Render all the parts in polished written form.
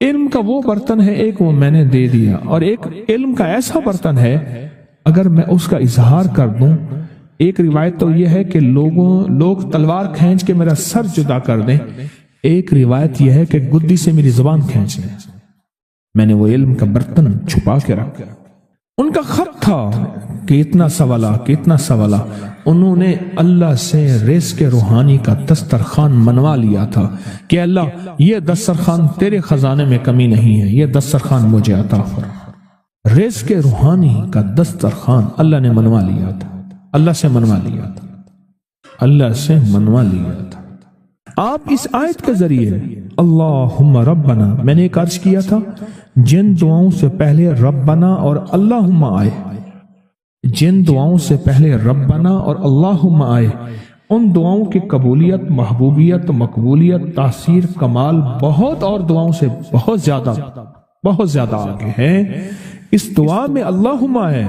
علم کا وہ برتن ہے ایک وہ میں نے دے دیا، اور ایک علم کا ایسا برتن ہے اگر میں اس کا اظہار کر دوں، ایک روایت تو یہ ہے کہ لوگ تلوار کھینچ کے میرا سر جدا کر دیں، ایک روایت یہ ہے کہ گدی سے میری زبان کھینچ لیں۔ میں نے وہ علم کا برتن چھپا کے رکھا۔ ان کا خط تھا کہ اتنا سوالا، انہوں نے اللہ سے رزق روحانی کا دسترخوان منوا لیا تھا کہ اللہ یہ دسترخوان تیرے خزانے میں کمی نہیں ہے، یہ دسترخوان مجھے عطا فرما۔ رزق روحانی کا دسترخوان اللہ نے منوا لیا تھا، اللہ سے منوا لیا تھا۔ آپ اس آیت کے ذریعے اللہم ربنا، میں نے ایک عرض کیا تھا جن دعاؤں سے پہلے ربنا اور اللہم آئے، جن دعاؤں سے پہلے ربنا اور اللہم آئے، ان دعاؤں کی قبولیت، محبوبیت، مقبولیت، تاثیر، کمال بہت اور دعاؤں سے بہت زیادہ آگے ہے۔ اس دعا میں اللہم آئے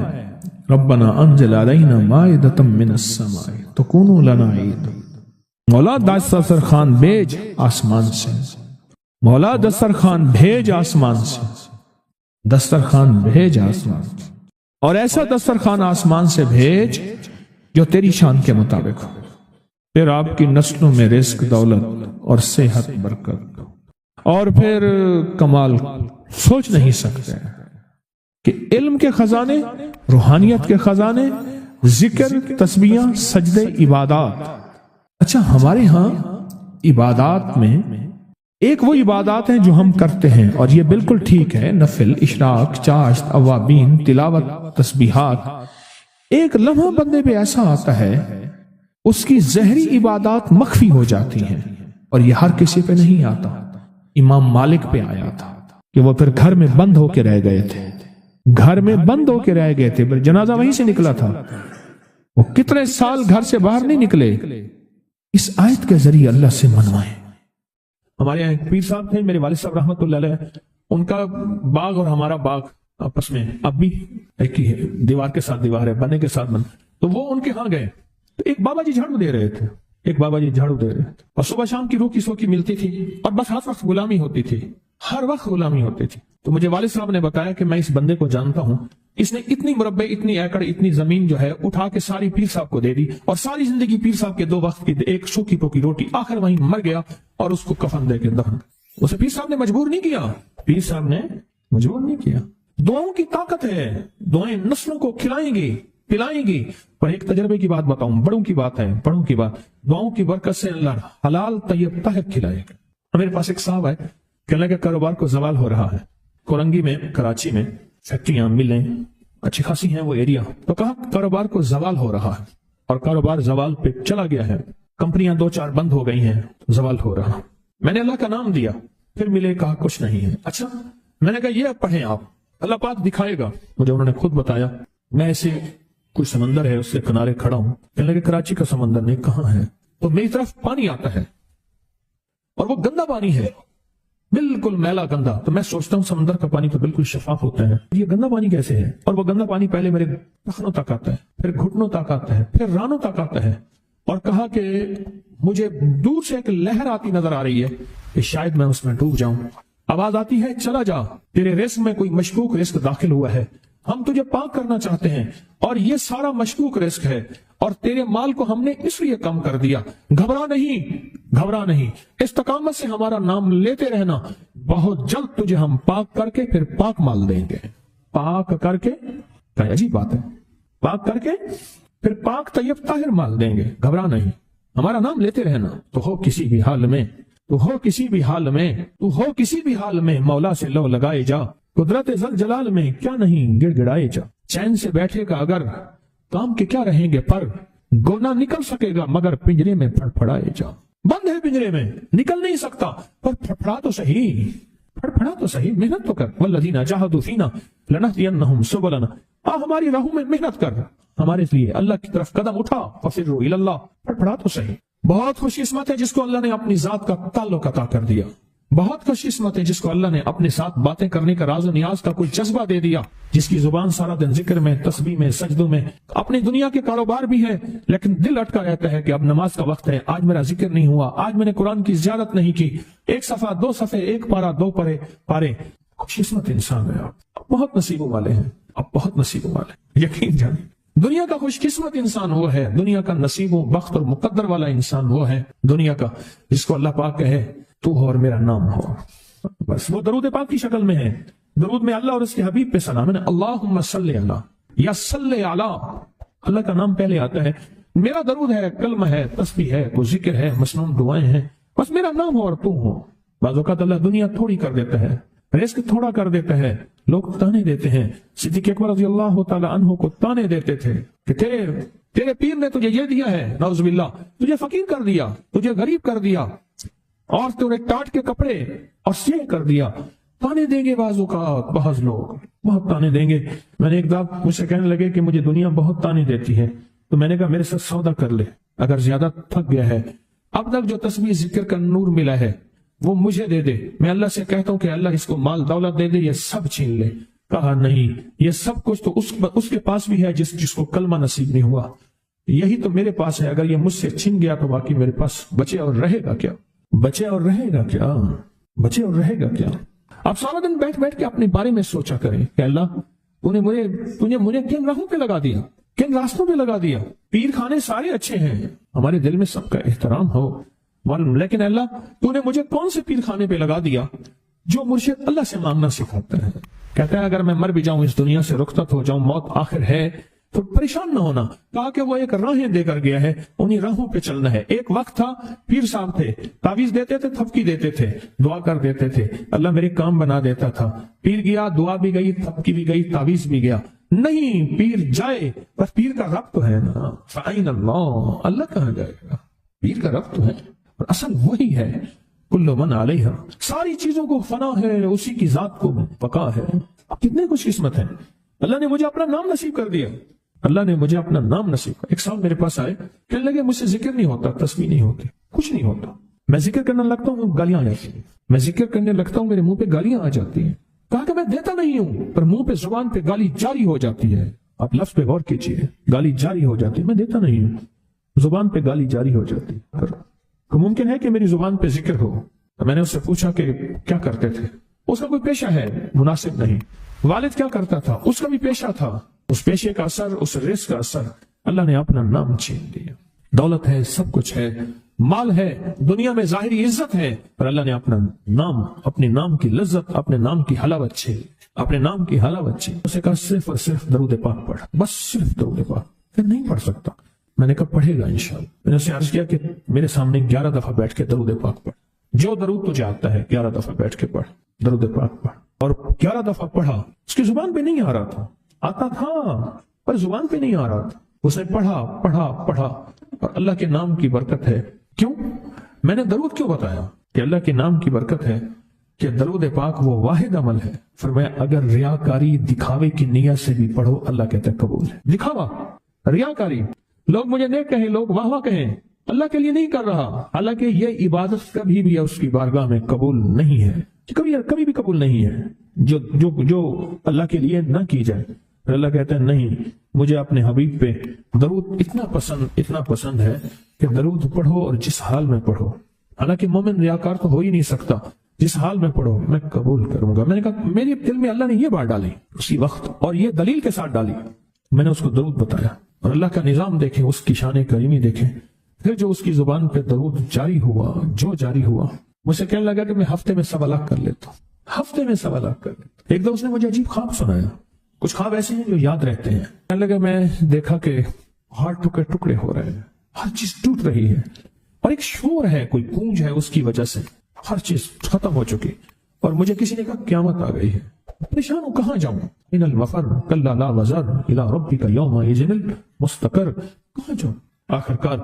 ربنا انزل علینا مائدۃ من السماء تکون لنا عید، مولا دسترخوان بھیج آسمان سے، مولا دسترخوان بھیج آسمان سے، دسترخوان بھیج آسمان سے، اور ایسا دسترخوان آسمان سے بھیج جو تیری شان کے مطابق ہو، پھر آپ کی نسلوں میں رزق، دولت اور صحت، برکت، اور پھر کمال سوچ نہیں سکتے کہ علم کے خزانے، روحانیت کے خزانے، ذکر، تسبیح، سجدے، عبادات۔ اچھا، ہمارے ہاں عبادات میں ایک وہ عبادات ہیں جو ہم کرتے ہیں اور یہ بالکل ٹھیک ہے، نفل، اشراق، چاشت، اوابین، تلاوت، تسبیحات۔ ایک لمحہ بندے پہ ایسا آتا ہے اس کی ظاہری عبادات مخفی ہو جاتی ہیں، اور یہ ہر کسی پہ نہیں آتا۔ امام مالک پہ آیا تھا کہ وہ پھر گھر میں بند ہو کے رہ گئے تھے، پھر جنازہ وہیں سے نکلا تھا، وہ کتنے سال گھر سے باہر نہیں نکلے۔ اس آیت کے ذریعے اللہ سے منوائیں۔ ہمارے یہاں ایک پیر صاحب تھے، میرے والد صاحب رحمۃ اللہ علیہ، ان کا باغ اور ہمارا باغ آپس میں اب بھی ایک ہی ہے، دیوار کے ساتھ دیوار ہے، بنے کے ساتھ بن۔ تو وہ ان کے ہاں گئے تو ایک بابا جی جھاڑو دے رہے تھے، اور صبح شام کی روکی سوکی ملتی تھی، اور بس ہر وقت غلامی ہوتی تھی۔ تو مجھے والد صاحب نے بتایا کہ میں اس بندے کو جانتا ہوں، اس نے اتنی مربع، اتنی ایکڑ، اتنی زمین جو ہے اٹھا کے ساری پیر صاحب کو دے دی، اور ساری زندگی پیر صاحب کے 2 وقت کی ایک سوکھی پوکی روٹی، آخر وہیں مر گیا اور اس کو کفن دے کے دفن۔ اسے پیر صاحب نے مجبور نہیں کیا، دعاؤں کی طاقت ہے، دعائیں نسلوں کو کھلائیں گی، پلائیں گی۔ اور ایک تجربے کی بات بتاؤں، بڑوں کی بات، دعاؤں کی برکت سے اللہ حلال طیب طاہر کھلائے گا۔ میرے پاس ایک صاحب ہے، کہنے کا کاروبار کو زوال ہو رہا ہے، کورنگی میں، کراچی میں فیکٹریاں، ملیں اچھی خاصی ہیں وہ ایریا، تو کہا کاروبار کو زوال ہو رہا ہے، اور کاروبار زوال پہ چلا گیا ہے، کمپنیاں 2-4 بند ہو گئی ہیں، زوال ہو رہا۔ میں نے اللہ کا نام دیا، پھر ملے، کہا کچھ نہیں ہے۔ اچھا، میں نے کہا یہ پڑھیں آپ، اللہ پاک دکھائے گا مجھے۔ انہوں نے خود بتایا، میں ایسے کوئی سمندر ہے اس کے کنارے کھڑا ہوں، کہنے لگے کراچی کا سمندر نہیں، کہاں ہے؟ تو میری طرف پانی آتا ہے اور وہ گندا پانی ہے، بالکل میلا گندا۔ تو میں سوچتا ہوں سمندر کا پانی تو بالکل شفاف ہوتا ہے، یہ گندا پانی کیسے ہے؟ اور وہ گندا پانی پہلے میرے ٹخنوں تک آتا ہے، پھر گھٹنوں تک آتا ہے، پھر رانوں تک آتا ہے۔ اور کہا کہ مجھے دور سے ایک لہر آتی نظر آ رہی ہے کہ شاید میں اس میں ڈوب جاؤں۔ آواز آتی ہے، چلا جا، تیرے رزق میں کوئی مشکوک رزق داخل ہوا ہے، ہم تجھے پاک کرنا چاہتے ہیں، اور یہ سارا مشکوک رزق ہے، اور تیرے مال کو ہم نے اس لیے کم کر دیا۔ گھبرا نہیں، استقامت سے ہمارا نام لیتے رہنا، بہت جلد تجھے ہم پاک کر کے پھر پاک مال دیں گے۔ پاک کر کے، کیا عجیب بات ہے، پاک کر کے پھر پاک طیب طاہر مال دیں گے۔ گھبرا نہیں، ہمارا نام لیتے رہنا، تو ہو کسی بھی حال میں مولا سے لو لگائے جا، قدرت ذل جلال میں کیا نہیں گڑ گڑائے جا۔ چین سے بیٹھے گا اگر کام کے کیا رہیں گے پر، گونا نکل سکے گا مگر پنجرے میں پھڑپھڑائے جا۔ بند ہے پنجرے میں، نکل نہیں سکتا، پر پھڑپھڑا تو صحیح، محنت تو کر۔ والذین جاہدوا فینا لنہدینہم سبلنا، ہماری راہوں میں محنت کر، ہمارے لیے اللہ کی طرف قدم اٹھا، ففروا الی اللہ، پھڑپھڑا تو صحیح۔ بہت خوش قسمت ہے جس کو اللہ نے اپنی ذات کا تعلق عطا کر دیا۔ بہت خوش قسمت ہے جس کو اللہ نے اپنے ساتھ باتیں کرنے کا راز و نیاز کا کوئی جذبہ دے دیا، جس کی زبان سارا دن ذکر میں، تسبیح میں، سجدوں میں، اپنی دنیا کے کاروبار بھی ہے، لیکن دل اٹکا رہتا ہے کہ اب نماز کا وقت ہے، آج میرا ذکر نہیں ہوا، آج میں نے قرآن کی زیارت نہیں کی، ایک صفحہ، 2 صفحے، 1 پارہ، 2 پارے۔ خوش قسمت انسان ہے آپ بہت نصیبوں والے ہیں، آپ بہت نصیبوں والے ہیں، یقین جانیں۔ دنیا کا خوش قسمت انسان وہ ہے، دنیا کا نصیبوں، بخت اور مقدر والا انسان وہ ہے دنیا کا جس کو اللہ پاک کہے تو ہو اور میرا نام ہو، بس وہ درود پاک کی شکل میں ہے۔ درود میں اللہ اور اس کے حبیب پہ سلام ہے، اللہم صلی علی یا صلی علی، اللہ کا نام پہلے آتا ہے، میرا درود ہے، کلمہ ہے، تسبیح ہے، کوئی ذکر ہے، مسنون دعائیں ہیں، بس میرا نام ہو اور تو ہو۔ بعض اوقات اللہ دنیا تھوڑی کر دیتا ہے، رزق تھوڑا کر دیتا ہے، لوگ تانے دیتے ہیں۔ صدیق اکبر رضی اللہ تعالی عنہ کو تانے دیتے تھے کہ تیرے پیر نے تجھے یہ دیا ہے، نعوذ باللہ، تجھے فقیر کر دیا، تجھے غریب کر دیا، اور تجھے ٹاٹ کے کپڑے اور سیہ کر دیا۔ تانے دیں گے بعض اوقات، بعض لوگ بہت تانے دیں گے۔ میں نے ایک دفعہ مجھ سے کہنے لگے کہ مجھے دنیا بہت تانے دیتی ہے، تو میں نے کہا میرے ساتھ سودا کر لے، اگر زیادہ تھک گیا ہے، اب تک جو تسبیح ذکر کا نور ملا ہے وہ مجھے دے دے، میں اللہ سے کہتا ہوں کہ اللہ اس کو مال دولت دے دے، یہ سب چھین لے۔ کہا نہیں، یہ سب کچھ تو اس کے پاس بھی ہے جس کو کلمہ نصیب نہیں ہوا، یہی تو میرے پاس ہے، اگر یہ مجھ سے چھن گیا تو باقی میرے پاس بچے اور رہے گا کیا؟ بچے اور رہے گا کیا؟ بچے اور رہے گا کیا؟ آپ سارا دن بیٹھ کے اپنے بارے میں سوچا کریں کہ اللہ تُنے مجھے کن راہوں پہ لگا دیا، کن راستوں پہ لگا دیا۔ پیر خانے سارے اچھے ہیں، ہمارے دل میں سب کا احترام ہو، لیکن اللہ تو نے مجھے کون سے پیر خانے پہ لگا دیا جو مرشد اللہ سے مانگنا سکھاتا ہے؟ کہتا ہے اگر میں مر بھی جاؤں، اس دنیا سے رخصت ہو جاؤں، موت آخر ہے، تو پریشان نہ ہونا، کہا کہ وہ ایک راہیں دے کر گیا ہے، انہی راہوں پہ چلنا ہے۔ ایک وقت تھا پیر صاحب تھے، تعویذ دیتے تھے، تھپکی دیتے تھے، دعا کر دیتے تھے، اللہ میرے کام بنا دیتا تھا۔ پیر گیا، دعا بھی گئی، تھپکی بھی گئی، تعویذ بھی گیا، نہیں پیر جائے، بس پیر کا رب تو ہے نا، فَأَيْنَ اللَّهُ، اللہ کہاں جائے گا؟ پیر کا رب تو ہے، اور اصل وہی ہے، کل من علیہا، ساری چیزوں کو فنا ہے، اسی کی ذات کو بقا ہے۔ اب کتنے خوش قسمت ہیں، اللہ نے مجھے اپنا نام نصیب کر دیا، اللہ نے مجھے اپنا نام نصیب کر۔ ایک صاحب میرے پاس آئے، کہنے لگے مجھ سے ذکر نہیں ہوتا، تسبیح نہیں ہوتی، کچھ نہیں ہوتا، میں ذکر کرنے لگتا ہوں گالیاں آ جاتی ہیں، میں ذکر کرنے لگتا ہوں میرے منہ پہ گالیاں آ جاتی ہیں۔ کہا کہ میں دیتا نہیں ہوں، پر منہ پہ زبان پہ گالی جاری ہو جاتی ہے، آپ لفظ پہ غور کیجئے، گالی جاری ہو جاتی ہے، میں دیتا نہیں ہوں، زبان پہ گالی جاری ہو جاتی ہے۔ تو ممکن ہے کہ میری زبان پہ ذکر ہو۔ تو میں نے اس سے پوچھا کہ کیا کرتے تھے؟ اس کا کوئی پیشہ ہے؟ مناسب نہیں۔ والد کیا کرتا تھا؟ اس کا بھی پیشہ تھا، اس پیشے کا اثر، اس رزق کا اثر، اللہ نے اپنا نام چھین لیا۔ دولت ہے، سب کچھ ہے، مال ہے، دنیا میں ظاہری عزت ہے، پر اللہ نے اپنا نام، اپنے نام کی لذت، اپنے نام کی حلاوت چھین، اپنے نام کی حلاوت چھین۔ اسے کہا صرف اور صرف درود پاک پڑھ، بس صرف درود پاک۔ پھر نہیں پڑھ سکتا، میں نے کہا پڑھے گا انشاءاللہ۔ میں نے اسے عرض کیا کہ میرے سامنے 11 دفعہ بیٹھ کے درود پاک پڑھ، جو درود تجھے آتا ہے 11 دفعہ بیٹھ کے پڑھ، درود پاک پڑھ۔ اور 11 دفعہ پڑھا، اس کی زبان پہ نہیں آ رہا تھا، آتا تھا پر زبان پہ نہیں آ رہا تھا، اس نے پڑھا، اور اللہ کے نام کی برکت ہے۔ کیوں میں نے درود کیوں بتایا؟ کہ اللہ کے نام کی برکت ہے کہ درود پاک وہ واحد عمل ہے، فرمایا اگر ریاکاری، دکھاوے کی نیت سے بھی پڑھو، اللہ کہتا ہے قبول ہے۔ دکھاوا، ریاکاری، لوگ مجھے نیک کہیں، لوگ واہ واہ کہیں، اللہ کے لیے نہیں کر رہا، حالانکہ یہ عبادت کبھی بھی اس کی بارگاہ میں قبول نہیں ہے، کبھی بھی قبول نہیں ہے جو اللہ کے لیے نہ کی جائے۔ اللہ کہتا ہے نہیں، مجھے اپنے حبیب پہ درود اتنا پسند ہے کہ درود پڑھو اور جس حال میں پڑھو، حالانکہ مومن ریاکار تو ہو ہی نہیں سکتا، جس حال میں پڑھو میں قبول کروں گا۔ میں نے کہا میرے دل میں اللہ نے یہ بات ڈالی اسی وقت، اور یہ دلیل کے ساتھ ڈالی، میں نے اس کو درود بتایا، اور اللہ کا نظام دیکھیں، اس کی شان کریمی دیکھیں۔ پھر جو اس کی زبان پہ درود جاری ہوا، مجھ سے کہنے لگا کہ میں ہفتے میں 1.25 لاکھ کر لیتا ہوں، ہفتے میں 1.25 لاکھ کر لیتا ہوں۔ ایک دو اس نے مجھے عجیب خواب سنایا، کچھ خواب ایسے ہیں جو یاد رہتے ہیں۔ کہنے لگا میں دیکھا کہ ہاتھ ٹکڑے ہو رہے ہیں، ہر چیز ٹوٹ رہی ہے، اور ایک شور ہے، کوئی گونج ہے، اس کی وجہ سے ہر چیز ختم ہو چکی، اور مجھے کسی نے کہا قیامت آ گئی ہے۔ پریشان ہوں، کہاں جاؤں؟ ان المفر کلا لا وزر الى ربک یومئذ المستقر، کہاں جاؤں؟ آخرکار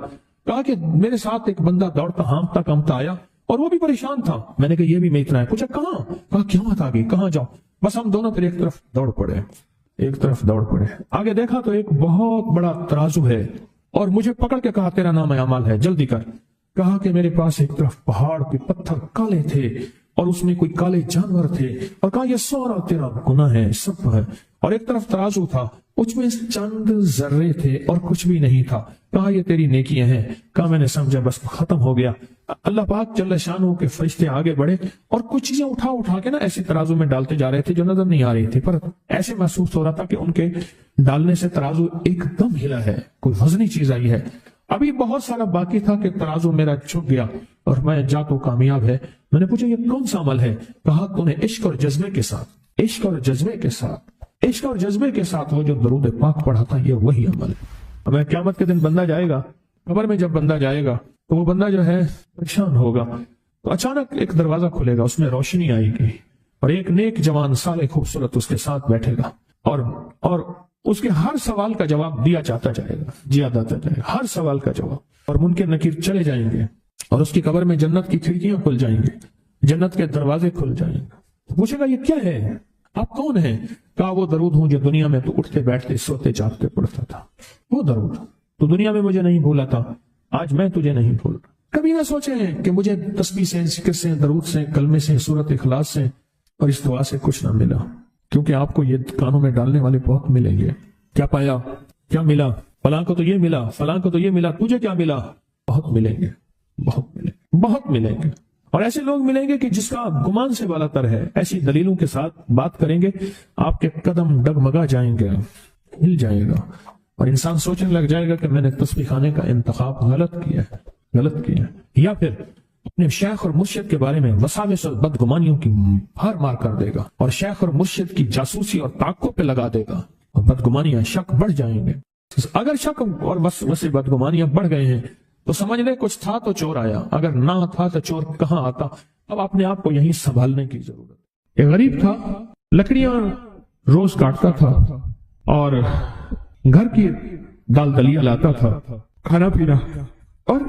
کہا کہ میرے ساتھ ایک بندہ دوڑتا ہانپتا کامتا آیا، اور وہ بھی پریشان تھا۔ میں نے کہا یہ بھی میں اتنا ہے، پوچھا کہاں؟ کہا قیامت آ گئی، کہاں جاؤں؟ بس ہم دونوں پھر ایک طرف دوڑ پڑے، آگے دیکھا تو ایک بہت بڑا ترازو ہے، اور مجھے پکڑ کے کہا تیرا نام اعمال ہے، جلدی کر۔ کہا کہ میرے پاس ایک طرف پہاڑ کے پتھر کالے تھے، اور اس میں کوئی کالے جانور تھے، اور کہا یہ سارا تیرا گناہ ہے، سب ہے۔ اور ایک طرف ترازو تھا، اس میں چند ذرے تھے اور کچھ بھی نہیں تھا، کہا یہ تیری نیکیاں ہیں۔ کہا میں نے سمجھا بس ختم ہو گیا۔ اللہ پاک جل شانہ کے فرشتے آگے بڑھے اور کچھ چیزیں اٹھا کے نا ایسے ترازو میں ڈالتے جا رہے تھے جو نظر نہیں آ رہی تھی، پر ایسے محسوس ہو رہا تھا کہ ان کے ڈالنے سے ترازو ایک دم ہلا ہے، کوئی وزنی چیز آئی ہے۔ ابھی بہت سارا باقی تھا کہ ترازو میرا جھک گیا اور میں جا تو کامیاب ہے۔ میں نے پوچھا یہ کون سا عمل ہے؟ کہا تو نے عشق اور جذبے کے ساتھ، عشق اور جذبے کے ساتھ، عشق اور جذبے کے ساتھ وہ جو درود پاک پڑھا تھا، یہ وہی عمل ہے۔ اب قیامت کے دن بندہ جائے گا قبر میں، جب بندہ جائے گا تو وہ بندہ جو ہے پریشان ہوگا، تو اچانک ایک دروازہ کھلے گا، اس میں روشنی آئے گی اور ایک نیک جوان صالح خوبصورت اس کے ساتھ بیٹھے گا، اور اس کے ہر سوال کا جواب دیا جاتا جائے گا، ہر سوال کا جواب، اور منکر نکیر چلے جائیں گے اور اس کی قبر میں جنت کی کھڑکیاں کھل جائیں گے، جنت کے دروازے کھل جائیں گے۔ پوچھے گا یہ کیا ہے؟ آپ کون ہیں؟ کہا وہ درود ہوں جو دنیا میں تو اٹھتے بیٹھتے سوتے جاگتے پڑھتا تھا، وہ درود۔ تو دنیا میں مجھے نہیں بھولا تھا، آج میں تجھے نہیں بھول رہا۔ کبھی نہ سوچے کہ مجھے تسبیح سے، ذکر سے، درود سے، کلمے سے، سورت اخلاص سے اور اس دعا سے کچھ نہ ملا، کیونکہ آپ کو یہ کانوں میں ڈالنے والے بہت ملیں گے۔ کیا پایا؟ کیا ملا؟ فلاں کو تو یہ ملا، فلاں کو تو یہ ملا، تجھے کیا ملا؟ بہت ملیں گے، بہت ملیں گے۔ اور ایسے لوگ ملیں گے کہ جس کا گمان سے بالا تر ہے، ایسی دلیلوں کے ساتھ بات کریں گے، آپ کے قدم ڈگمگا جائیں گے، ہل جائے گا، اور انسان سوچنے لگ جائے گا کہ میں نے تسبیح خانے کا انتخاب غلط کیا، یا پھر اپنے شیخ اور مرشد کے بارے میں وساوس اور بدگمانیوں کی بھار مار کر دے گا، اور شیخ اور مرشد کی جاسوسی اور تعقب پہ لگا دے گا، اور بدگمانیاں، شک بڑھ جائیں گے۔ اگر شک اور وسوسے بدگمانیاں بڑھ گئے ہیں تو سمجھ لے کچھ تھا تو چور آیا، اگر نہ تھا تو چور کہاں آتا۔ اب اپنے آپ کو یہیں سنبھالنے کی ضرورت ہے۔ ایک غریب تھا، لکڑیاں روز کاٹتا تھا اور گھر کی دال دلیا لاتا تھا، کھانا پینا، اور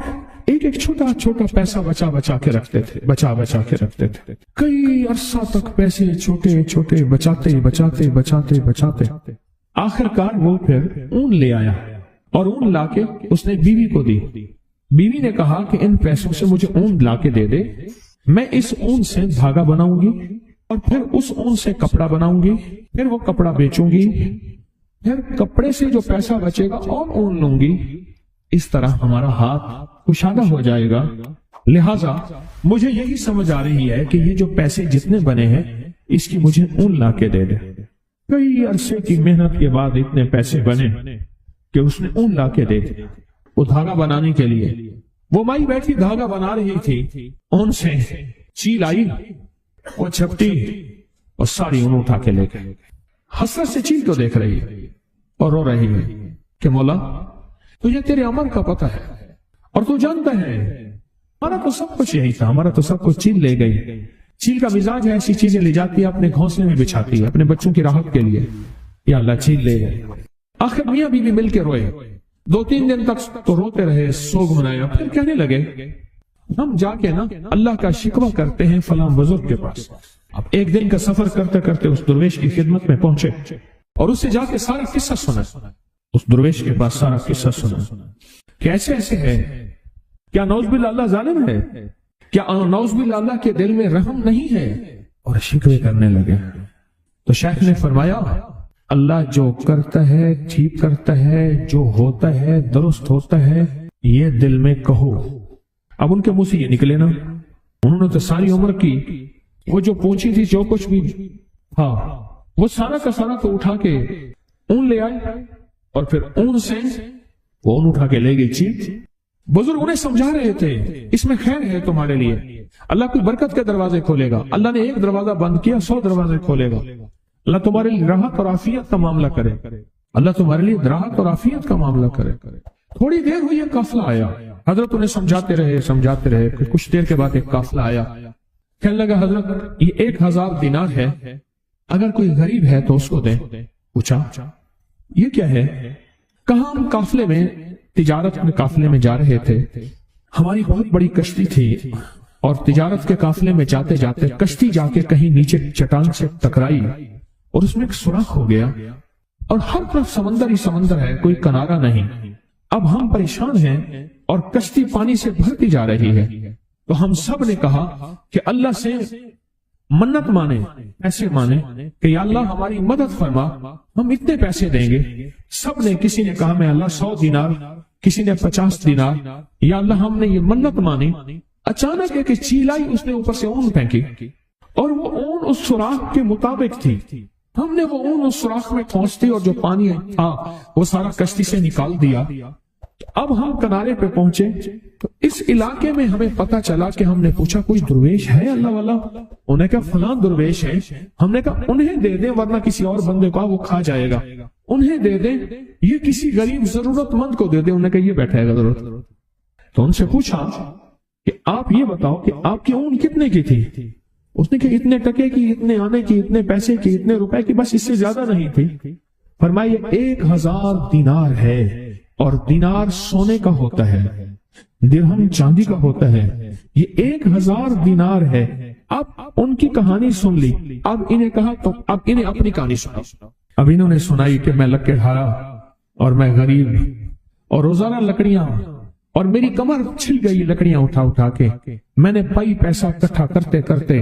ایک چھوٹا پیسہ بچا کے رکھتے تھے، کئی عرصہ تک پیسے چھوٹے بچاتے آخر کار وہ پھر اون لے آیا، اور اون لا کے اس نے بیوی کو دی۔ بیوی نے کہا کہ ان پیسوں سے مجھے اون لا کے دے دے، میں اس اون سے دھاگا بناؤں گی، اور پھر اس اون سے کپڑا بناؤں گی، پھر وہ کپڑا بیچوں گی، پھر کپڑے سے جو پیسہ بچے گا اور اون لوں گی، اس طرح ہمارا ہاتھ کشادہ ہو جائے گا۔ لہٰذا مجھے یہی سمجھ آ رہی ہے کہ یہ جو پیسے جتنے بنے ہیں اس کی مجھے اون لا کے دے دے۔ کئی عرصے کی محنت کے بعد اتنے پیسے بنے کہ اس نے اون لا کے دے دی۔ وہ دھاگا بنانے کے لیے وہ مائی بیٹھی دھاگا بنا رہی تھی، اون سے چیل آئی، وہ چھپٹی اور ساری اون اٹھا کے لے گئی۔ حسرت سے چیل کو دیکھ رہی ہے اور رو رہی ہے کہ مولا تجھے تیرے عمل کا پتہ ہے اور تو جانتا ہے ہمارا تو سب کچھ یہی تھا، ہمارا تو سب کچھ چیل لے گئی۔ چیل کا مزاج ہے ایسی چیزیں لے جاتی ہے، اپنے گھونسلے میں بچھاتی ہے اپنے بچوں کی راحت کے لیے۔ یا اللہ چیل لے گئے۔ آخر میاں بیوی مل کے روئے، 2-3 دن تک تو روتے رہے، سوگ منایا، پھر کہنے لگے ہم جا کے نا اللہ کا شکوہ کرتے ہیں فلاں بزرگ کے پاس۔ اب ایک دن کا سفر کرتے کرتے اس درویش کی خدمت میں پہنچے اور اس سے جا کے سارا قصہ سنا، اس درویش کے پاس سارا قصہ سنا کہ ایسے ایسے ہے، کیا نعوذ باللہ اللہ ظالم ہے، کیا نعوذ باللہ اللہ کے دل میں رحم نہیں ہے، اور شکوے کرنے لگے۔ تو شیخ نے فرمایا اللہ جو کرتا ہے ٹھیک کرتا ہے، جو ہوتا ہے درست ہوتا ہے، یہ دل میں کہو۔ اب ان کے منہ سے یہ نکلے نا، انہوں نے تو ساری عمر کی وہ جو پوچھی تھی، جو کچھ بھی تھا وہ سارا کا سارا تو اٹھا کے اون لے آئے، اور پھر اون سے وہ اون اٹھا کے لے گئی چیز۔ بزرگ انہیں سمجھا رہے تھے اس میں خیر ہے تمہارے لیے، اللہ کوئی برکت کے دروازے کھولے گا، اللہ نے ایک دروازہ بند کیا 100 دروازے کھولے گا، اللہ تمہارے لیے راحت اور عافیت کا معاملہ کرے، اللہ تمہارے لیے راحت اور عافیت کا معاملہ کرے۔ تھوڑی دیر ہوئی ایک قافلہ آیا، حضرت انہیں سمجھاتے رہے، پھر کچھ دیر کے بعد ایک قافلہ آیا، کہنے لگا حضرت یہ 1000 دینار ہے، اگر کوئی غریب ہے تو اس کو دیں۔ پوچھا یہ کیا ہے؟ کہا ہم قافلے میں تجارت میں قافلے میں جا رہے تھے، ہماری بہت بڑی کشتی تھی، اور تجارت کے قافلے میں جاتے جاتے کشتی جا کے کہیں نیچے چٹان سے ٹکرائی اور اس میں ایک سوراخ ہو گیا، اور ہر طرف سمندر ہی سمندر ہے، کوئی کنارہ نہیں۔ اب ہم پریشان ہیں اور کشتی پانی سے بھرتی جا رہی ہے، تو ہم سب نے کہا کہ اللہ سے منت مانے، ایسے مانے کہ یا اللہ ہماری مدد فرما، ہم اتنے پیسے دیں گے۔ سب نے، کسی نے کہا میں اللہ 100 دینار، کسی نے 50 دینار، یا اللہ ہم نے یہ منت مانی۔ اچانک ایک چیل آئی، اس نے اوپر سے اون پھینکی اور وہ اون اس سوراخ کے مطابق تھی۔ ہم نے وہ اون اس سوراخ میں ٹھونس دی اور جو پانی تھا وہ سارا کشتی سے نکال دیا۔ اب ہم کنارے پہ پہنچے تو اس علاقے میں ہمیں پتا چلا کہ ہم نے پوچھا کوئی درویش ہے اللہ والا؟ انہوں نے کہا فلاں درویش ہے۔ ہم نے کہا انہیں دے دیں ورنہ کسی اور بندے کو وہ کھا جائے گا، انہیں دے دیں، یہ کسی غریب ضرورت مند کو دے دیں۔ انہوں نے کہا یہ بیٹھا ہے ضرورت۔ تو ان سے پوچھا کہ آپ یہ بتاؤ کہ آپ کی اون کتنے کی تھی؟ اس نے کہا اتنے ٹکے کی، اتنے آنے کی، اتنے پیسے کی، اتنے روپے کی، بس اس سے زیادہ نہیں تھی۔ فرمایا 1000 دینار ہے، اور دینار سونے کا ہوتا ہے، درہم چاندی کا ہوتا ہے، یہ 1000 دینار ہے۔ اب ان کی کہانی سن لی، اب انہیں کہا تو اب انہیں اپنی کہانی سنا۔ اب انہوں نے سنائی کہ میں لکڑ ہارا اور میں غریب اور روزانہ لکڑیاں، اور میری کمر چھل گئی لکڑیاں اٹھا اٹھا کے، میں نے پائی پیسہ اکٹھا کرتے کرتے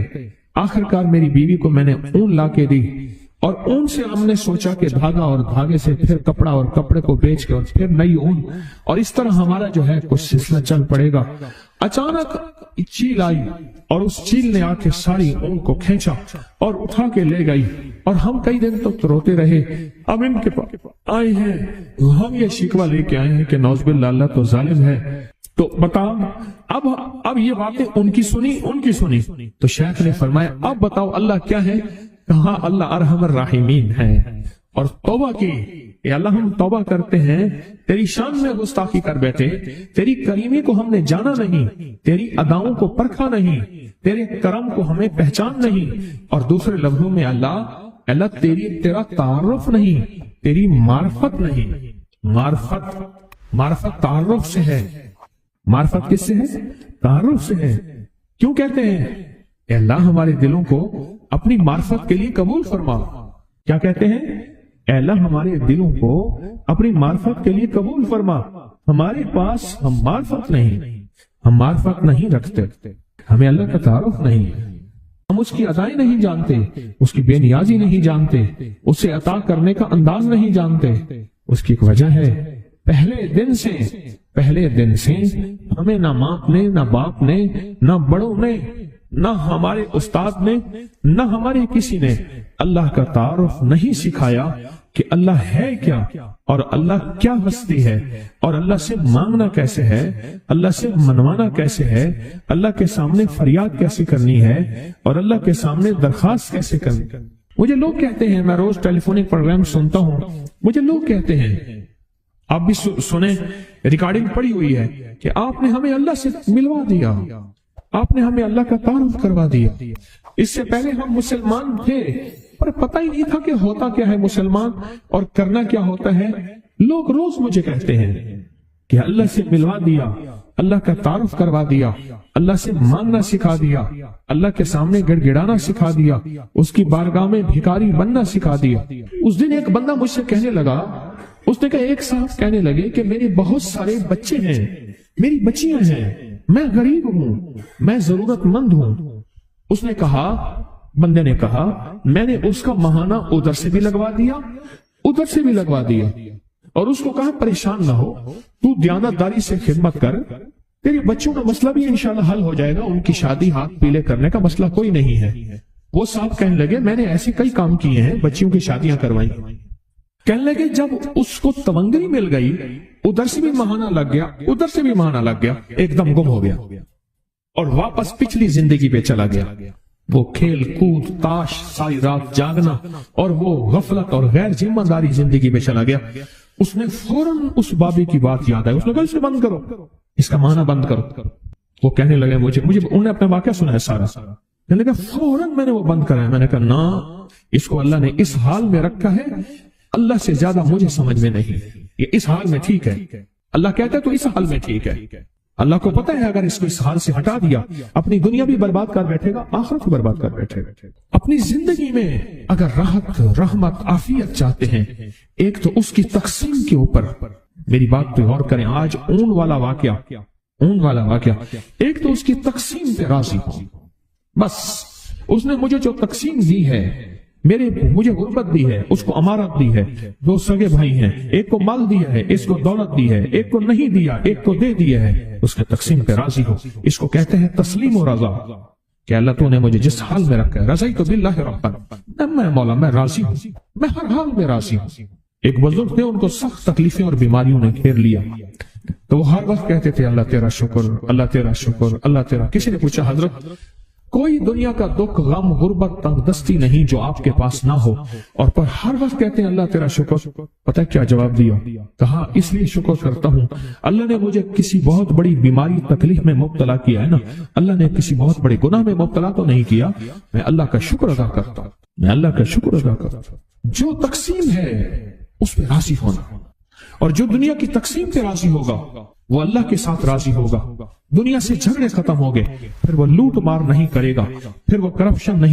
آخرکار میری بیوی کو میں نے اون لا کے دی، اور اون سے ہم نے سوچا کہ دھاگا، اور دھاگے سے پھر کپڑا، اور کپڑے کو بیچ کے اور پھر نئی اون، اور اس طرح ہمارا جو ہے کچھ سلسلہ چل پڑے گا۔ اچانک چیل آئی اور اس چیل نے آ کے ساری اون کو کھینچا اور اٹھا کے لے گئی، اور ہم کئی دن تک روتے رہے۔ اب ان کے پاس آئے ہیں، ہم یہ شکوہ لے کے آئے ہیں کہ نعوذ باللہ اللہ تو ظالم ہے۔ تو بتا، اب یہ باتیں ان کی سنی تو شیخ نے فرمایا اب بتاؤ اللہ کیا ہے؟ کہا اللہ ارحم الراحمین ہے، اور توبہ کی کہ اللہ ہم توبہ کرتے ہیں، تیری شان میں گستاخی کر بیٹھے، تیری کریمی کو ہم نے جانا نہیں، تیری اداؤں کو پرکھا نہیں، تیرے کرم کو ہمیں پہچان نہیں، اور دوسرے لفظوں میں اللہ تیرا تعارف نہیں، تیری معرفت نہیں۔ معرفت تعارف سے ہے۔ معرفت کس سے ہے؟ تعارف سے ہے۔ کیوں کہتے ہیں اے اللہ ہمارے دلوں کو اپنی معرفت کے لیے قبول فرما؟ کیا کہتے ہیں؟ اے اللہ ہمارے دلوں کو اپنی معرفت کے لیے قبول فرما۔ ہمارے پاس ہم معرفت نہیں رکھتے، ہمیں اللہ کا تعارف نہیں، ہم اس کی ادائیں نہیں جانتے، اس کی بے نیازی نہیں جانتے، اسے عطا کرنے کا انداز نہیں جانتے۔ اس کی ایک وجہ ہے، پہلے دن سے ہمیں نہ ماں نے، نہ باپ نے، نہ بڑوں نے، نہ ہمارے استاد نے، نہ ہمارے کسی نے اللہ کا تعارف نہیں سکھایا کہ اللہ ہے کیا، اور اللہ کیا ہستی ہے، اور اللہ سے مانگنا کیسے ہے، اللہ سے منوانا کیسے ہے، اللہ کے سامنے فریاد کیسے کرنی ہے، اور اللہ کے سامنے درخواست کیسے کرنی۔ مجھے لوگ کہتے ہیں، میں روز ٹیلی فونک پروگرام سنتا ہوں، مجھے لوگ کہتے ہیں، آپ بھی سنیں، ریکارڈنگ پڑی ہوئی ہے کہ آپ نے ہمیں اللہ سے ملوا دیا، آپ نے ہمیں اللہ کا تعارف کروا دیا۔ اس سے پہلے ہم مسلمان تھے پر پتہ ہی نہیں تھا کہ ہوتا کیا ہے مسلمان اور کرنا کیا ہوتا ہے۔ لوگ روز مجھے کہتے ہیں کہ اللہ سے ملوا دیا، اللہ کا تعارف کروا دیا، اللہ سے مانگنا سکھا دیا، اللہ کے سامنے گڑ گڑانا سکھا دیا، اس کی بارگاہ میں بھکاری بننا سکھا دیا۔ اس دن ایک بندہ مجھ سے کہنے لگا، اس نے کہا ایک صاحب کہنے لگے کہ میرے بہت سارے بچے ہیں، میری بچیاں ہیں، میں غریب ہوں، میں ضرورت مند ہوں۔ اس نے کہا، بندے نے کہا، میں نے اس کا ماہانہ ادھر سے بھی لگوا دیا، ادھر سے بھی لگوا دیا، اور اس کو کہا پریشان نہ ہو، تو دیانتداری سے خدمت کر، تیری بچوں کا مسئلہ بھی انشاءاللہ حل ہو جائے گا، ان کی شادی ہاتھ پیلے کرنے کا مسئلہ کوئی نہیں ہے۔ وہ صاحب کہنے لگے میں نے ایسے کئی کام کیے ہیں، بچیوں کی شادیاں کروائی۔ کہنے لگے جب اس کو تونگری مل گئی، ادھر سے بھی ماہانہ لگ گیا، ادھر سے بھی ماہانہ لگ گیا، ایک دم گم ہو گیا اور واپس پچھلی زندگی پہ چلا گیا۔ وہ کھیل کود، تاش، ساری رات جاگنا، اور وہ غفلت اور غیر ذمہ داری زندگی پہ چلا گیا۔ اس نے فوراً اس بابی کی بات یاد آئی، اس نے کہا اسے بند کرو، اس کا ماہانہ بند کرو۔ وہ کہنے لگے مجھے انہوں نے اپنا واقعہ سنا ہے سارا، کہنے لگا فوراً میں نے وہ بند کرا ہے۔ میں نے کہا نا، اس کو اللہ نے اس حال میں رکھا ہے، اللہ سے زیادہ مجھے سمجھ میں نہیں، یہ اس حال میں ٹھیک ہے۔ اللہ کہتا ہے تو اس حال میں ٹھیک ہے۔ اللہ کو پتا ہے اگر اس کو اس حال سے ہٹا دیا، اپنی دنیا بھی برباد کر بیٹھے گا، آخرت بھی برباد کر بیٹھے گا۔ اپنی زندگی میں اگر راحت، رحمت، عافیت چاہتے ہیں، ایک تو اس کی تقسیم کے اوپر میری بات پہ غور کریں۔ آج اون والا واقعہ، ایک تو اس کی تقسیم پہ راضی ہو، بس اس نے مجھے جو تقسیم دی ہے، مجھے غربت دی ہے، اس کو امارت دی ہے، دو سگے بھائی ہیں، ایک کو مال دیا ہے، ایک کو دولت دی ہے، ایک کو نہیں دیا، ایک کو دے دیا ہے، اس کے تقسیم پہ راضی ہو۔ اس کو کہتے ہیں تسلیم و رضا، کہ اللہ تو نے مجھے جس حال میں رکھا ہے، رضیت باللہ ربا، میں مولا میں راضی ہوں، میں ہر حال میں راضی ہوں۔ ایک بزرگ تھے، ان کو سخت تکلیفیں اور بیماریوں نے گھیر لیا، تو وہ ہر وقت کہتے تھے اللہ تیرا شکر، اللہ تیرا شکر، اللہ تیرا۔ کسی نے پوچھا حضرت کوئی دنیا کا دکھ، غم، غربت، تنگ دستی نہیں جو آپ کے پاس نہ ہو، اور پر ہر وقت کہتے ہیں اللہ تیرا شکر؟ پتہ کیا جواب دیا؟ کہا اس لیے شکر کرتا ہوں اللہ نے مجھے کسی بہت بڑی بیماری تکلیف میں مبتلا کیا ہے نا، اللہ نے کسی بہت بڑے گناہ میں مبتلا تو نہیں کیا، میں اللہ کا شکر ادا کرتا ہوں، میں اللہ کا شکر ادا کرتا ہوں۔ جو تقسیم ہے اس پہ راضی ہونا، اور جو دنیا کی تقسیم پہ راضی ہوگا وہ اللہ کے ساتھ راضی ہوگا۔ دنیا سے جھگڑے ختم ہو گئے، پھر وہ لوٹ مار نہیں کرے گا، پھر وہ کرپشن نہیں